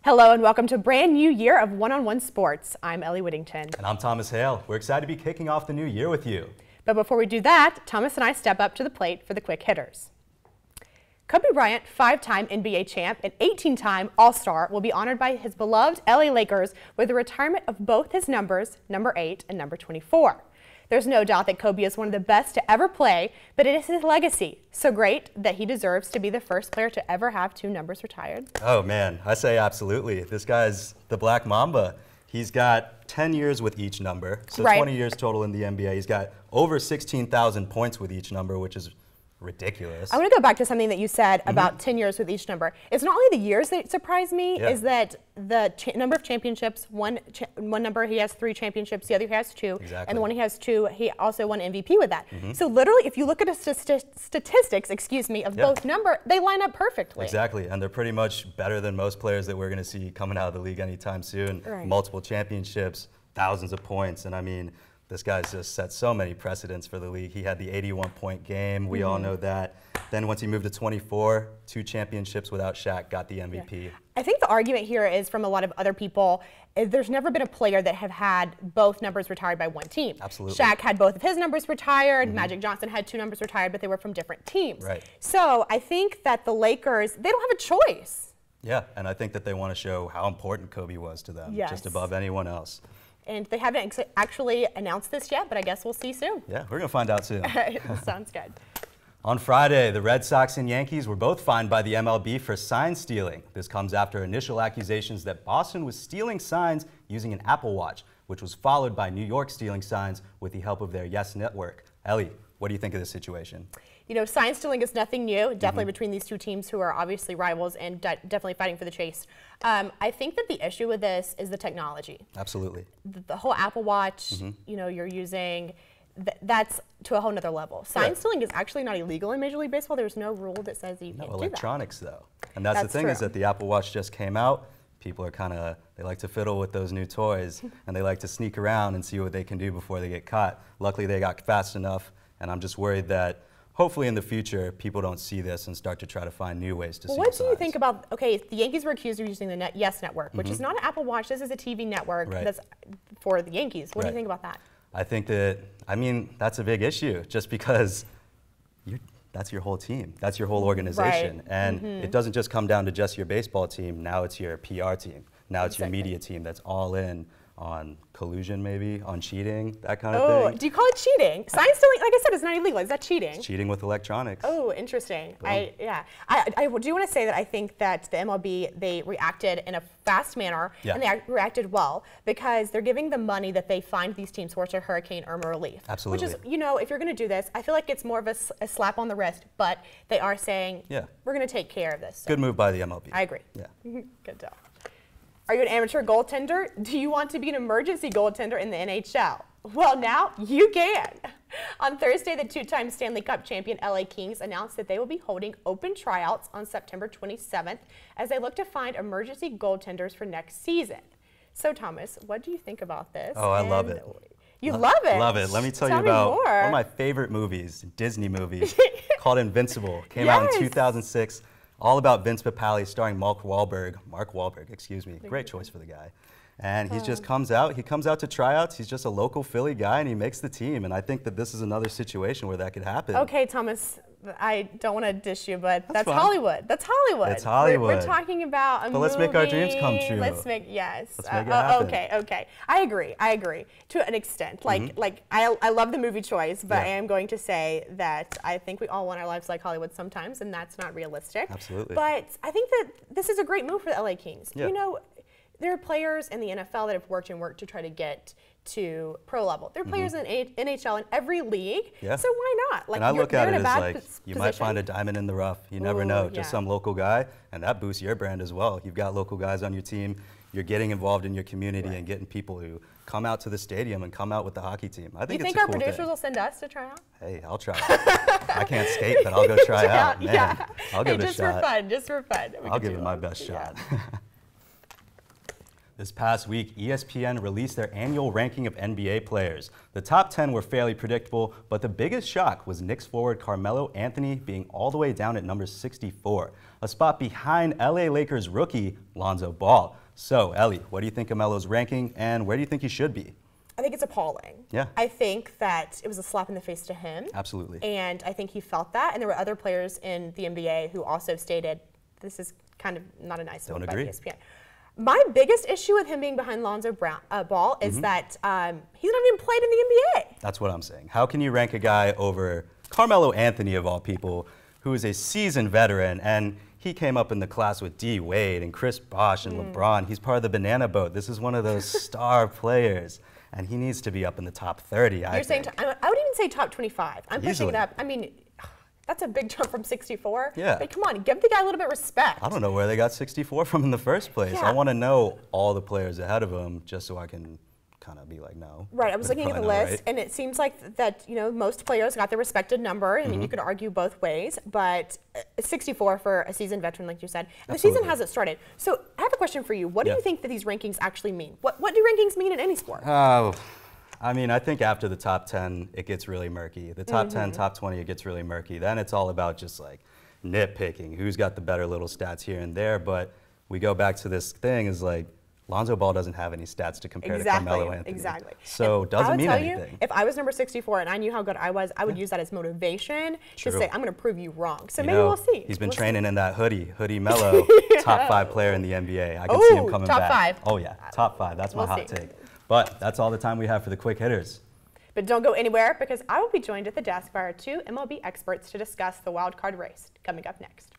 Hello and welcome to a brand new year of one-on-one sports. I'm Ellie Whittington. And I'm Thomas Hale. We're excited to be kicking off the new year with you. But before we do that, Thomas and I step up to the plate for the quick hitters. Kobe Bryant, 5-time NBA champ and 18-time All-Star, will be honored by his beloved LA Lakers with the retirement of both his numbers, number 8 and number 24. There's no doubt that Kobe is one of the best to ever play, but it is his legacy so great that he deserves to be the first player to ever have 2 numbers retired. Oh man, I say absolutely. This guy's the Black Mamba. He's got 10 years with each number, so 20 years total in the NBA. He's got over 16,000 points with each number, which is ridiculous. I want to go back to something that you said about 10 years with each number. It's not only the years that surprise me, is that the number of championships, one number he has 3 championships, the other he has 2, and the one he has 2, he also won MVP with that. So literally, if you look at the statistics, of both number, they line up perfectly. Exactly, and they're pretty much better than most players that we're going to see coming out of the league anytime soon. Multiple championships, thousands of points, and I mean, this guy's just set so many precedents for the league. He had the 81-point game. We all know that. Then once he moved to 24, 2 championships without Shaq, got the MVP. I think the argument here is from a lot of other people, there's never been a player that have had both numbers retired by one team. Absolutely. Shaq had both of his numbers retired. Magic Johnson had 2 numbers retired, but they were from different teams. So I think that the Lakers, they don't have a choice. Yeah, and I think that they want to show how important Kobe was to them, just above anyone else. And they haven't actually announced this yet, but I guess we'll see soon. Yeah, we're going to find out soon. Sounds good. On Friday, the Red Sox and Yankees were both fined by the MLB for sign stealing. This comes after initial accusations that Boston was stealing signs using an Apple Watch, which was followed by New York stealing signs with the help of their Yes Network. Ellie, what do you think of this situation? You know, sign stealing is nothing new, definitely between these 2 teams who are obviously rivals and definitely fighting for the chase. I think that the issue with this is the technology. Absolutely. The whole Apple Watch, you know, you're using, that's to a whole nother level. Sign stealing is actually not illegal in Major League Baseball. There's no rule that says that you can't do that. Electronics though. And that's the thing is that the Apple Watch just came out. People are they like to fiddle with those new toys and they like to sneak around and see what they can do before they get caught. Luckily they got fast enough, and I'm just worried that hopefully in the future, people don't see this and start to try to find new ways to see What do you think about, the Yankees were accused of using the Yes Network, which is not an Apple Watch, this is a TV network that's for the Yankees. What do you think about that? I think that, that's a big issue, just because that's your whole team, that's your whole organization. And it doesn't just come down to just your baseball team, now it's your PR team, now it's your media team that's all in on collusion, maybe, on cheating, that kind of thing. Do you call it cheating? Sign stealing, like I said, is not illegal. Is that cheating? It's cheating with electronics. Oh, interesting. I do want to say that I think that the MLB, they reacted in a fast manner, and they reacted well, because they're giving the money that they find these teams for to Hurricane Irma relief. Absolutely. Which is, you know, if you're going to do this, I feel like it's more of a slap on the wrist, but they are saying, we're going to take care of this. So. Good move by the MLB. I agree. Yeah. Good job. Are you an amateur goaltender? Do you want to be an emergency goaltender in the NHL? Well, now you can. On Thursday, the 2-time Stanley Cup champion LA Kings announced that they will be holding open tryouts on September 27th as they look to find emergency goaltenders for next season. So, Thomas, what do you think about this? Oh, I love it. You love it? Love it. Let me tell you about one of my favorite movies, Disney movies, called Invincible. Came out in 2006. All about Vince Papale, starring Mark Wahlberg, excuse me. Great choice for the guy. And he just comes out to tryouts. He's just a local Philly guy, and he makes the team. And I think that this is another situation where that could happen. Okay, Thomas, I don't want to dish you, but that's Hollywood. That's Hollywood. It's Hollywood. We're talking about a movie. But let's make our dreams come true. Let's make, yes. Let's make it happen. Okay. I agree to an extent. Like I love the movie choice, but I am going to say that I think we all want our lives like Hollywood sometimes, and that's not realistic. Absolutely. But I think that this is a great move for the LA Kings. You know, there are players in the NFL that have worked to try to get to pro level. There are players in NHL in every league, so why not? Like, and I look at it as like, you might find a diamond in the rough. You never know, just some local guy, and that boosts your brand as well. You've got local guys on your team, you're getting involved in your community and getting people who come out to the stadium and come out with the hockey team. I think you think our producers will send us to try out? Hey, I'll try. I can't skate, but I'll go try out. Man, I'll give it a shot. Just for fun. I'll give it my best shot. This past week, ESPN released their annual ranking of NBA players. The top 10 were fairly predictable, but the biggest shock was Knicks forward Carmelo Anthony being all the way down at number 64, a spot behind LA Lakers rookie Lonzo Ball. So, Ellie, what do you think of Melo's ranking, and where do you think he should be? I think it's appalling. Yeah. I think that it was a slap in the face to him. Absolutely. And I think he felt that. And there were other players in the NBA who also stated this is kind of not a nice move by ESPN. My biggest issue with him being behind Lonzo Ball is that he's not even played in the NBA. That's what I'm saying. How can you rank a guy over Carmelo Anthony, of all people, who is a seasoned veteran, and he came up in the class with D. Wade and Chris Bosh and LeBron. He's part of the banana boat. This is one of those star players, and he needs to be up in the top 30, You're saying I would even say top 25. I'm pushing it up. I mean, that's a big jump from 64. Yeah. But come on, give the guy a little bit of respect. I don't know where they got 64 from in the first place. Yeah. I want to know all the players ahead of him just so I can kind of be like, no. Right, I was looking at the list, right? and it seems like that, you know, most players got their respected number. I mean, you could argue both ways, but 64 for a seasoned veteran, like you said. And the season hasn't started. So I have a question for you. What do you think that these rankings actually mean? What do rankings mean in any sport? I mean, I think after the top 10, it gets really murky. The top 10, top 20, it gets really murky. Then it's all about just like nitpicking, who's got the better little stats here and there. But we go back to this thing is like, Lonzo Ball doesn't have any stats to compare to Carmelo Anthony. Exactly. So doesn't mean anything. You, if I was number 64 and I knew how good I was, I would use that as motivation to say, I'm going to prove you wrong. So maybe we'll see. He's been training in that hoodie Melo, top 5 player in the NBA. I can see him coming top back. 5. Oh yeah, top 5. That's my hot take. But that's all the time we have for the quick hitters. But don't go anywhere because I will be joined at the desk by our 2 MLB experts to discuss the wild card race coming up next.